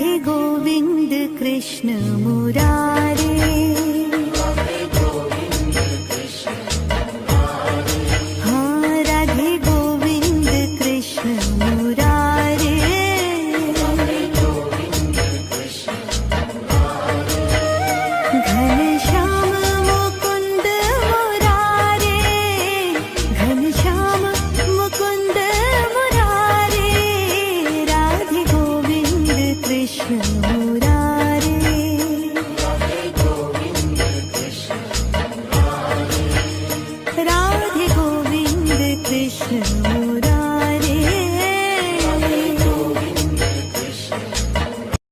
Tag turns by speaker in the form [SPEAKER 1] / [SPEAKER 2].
[SPEAKER 1] राधे गोविंद कृष्ण मुरारे, हाँ राधे गोविंद कृष्ण मुरारे, घनश्याम मुकुंद मुरारे, घनश्याम मुकुंद मुरारे, राधे गोविंद कृष्ण मुरारे।